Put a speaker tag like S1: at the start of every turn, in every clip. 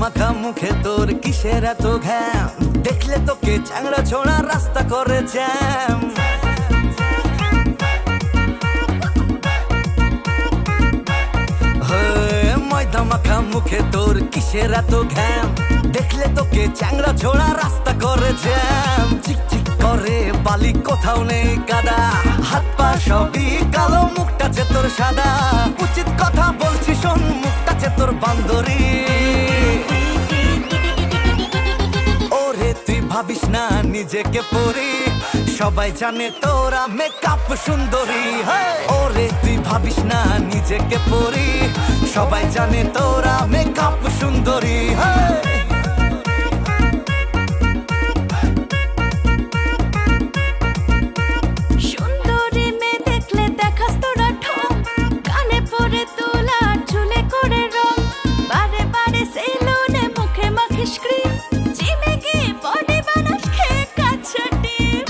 S1: মাখা মুখে তোর কিসের এত ঘ্যাম, দেখলে তোকে চ্যাংড়া ছোড়া রাস্তা করে জ্যাম। ময়দা মাখা মুখে তোর কিসের এত ঘ্যাম, দেখলে তোকে চ্যাংড়া ছোড়া রাস্তা করে জ্যাম। চিকচিক করে বালি কোথাও নেই কাদা, হাত পা সবই কালো, মুখটাছে তোর সাদা। উচিত কথা বলছি শোন, মুখটাছে তোর বান্দরি। ওরে তুই ভাবিস না নিজেকে পরি, সবাই জানে তোরা মেকআপ সুন্দরী। ওরে তুই ভাবিস না নিজেকে পরি, সবাই জানে তোরা মেকআপ সুন্দরী।
S2: সুন্দরী মেয়ে দেখলে দেখাস তোরা ঠোঁট, কানে পরে তোলা চুলে করে রং, বারে বারে সেলুনে মুখে মাখিস ক্রিম, জিমে গিয়ে বডি বানাস খেয়ে কাচ্চা ডিম।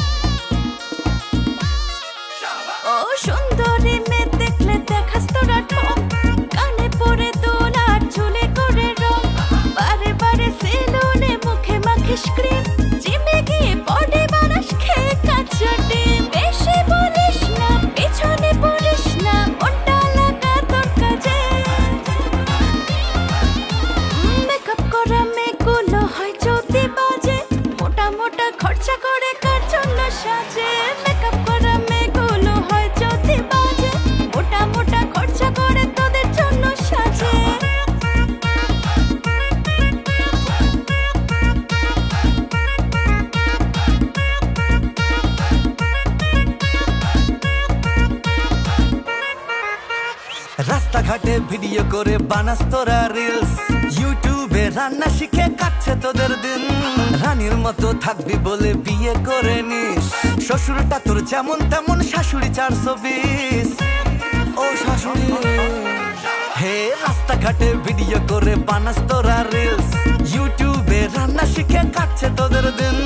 S2: ও সুন্দরী মেয়ে দেখলে দেখাস তোরা ঠোঁট, কানে পরে তোলা চুলে করে রং, বারে বারে সেলুনে মুখে মাখিস ক্রিম, জিমে গিয়ে বডি বানাস খেয়ে কাচ্চা ডিম। বেশি বলিস না, পেছনে পড়িস না, মনটা লাগা তোর কাজে। মেকআপ করা মেয়েগুলো হয় যদি বাজে, মোটা মোটা খরচা করে কার জন্য সাজে। মেকআপ করা মেয়েগুলো হয় যদি বাজে, মোটা মোটা খরচা করে তোদের জন্য সাজে।
S1: রাস্তাঘাটে ভিডিও করে বানাস তোরা রিলস, ইউটিউবে রান্না শিখে কাটছে তোদের দিন। রানীর মতো থাকবি বলে বিয়ে করে নিস, শ্বশুরটা তোর যেমন তেমন, শাশুড়ি 420। ও শাশুড়ি হে, রাস্তাঘাটে ভিডিও করে বানাস তোরা রিলস, ইউটিউবে রান্না শিখে কাটছে তোদের দিন।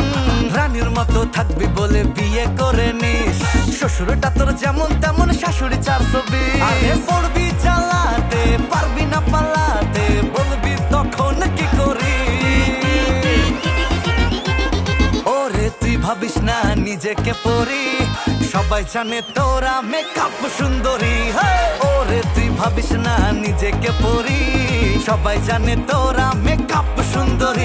S1: রানীর মতো থাকবি বলে বিয়ে করে নিস, শ্বশুরটা তোর যেমন তেমন, শাশুড়ি 420। আরে পড়বি চালাতে, পারবি না পালাতে, বলবি তখন কি করি। ওরে তুই ভাবিস না নিজেকে পরি, সবাই জানে তোরা মেকআপ সুন্দরী। ওরে তুই ভাবিস না নিজেকে পরি, সবাই জানে তোরা মেকআপ সুন্দরী।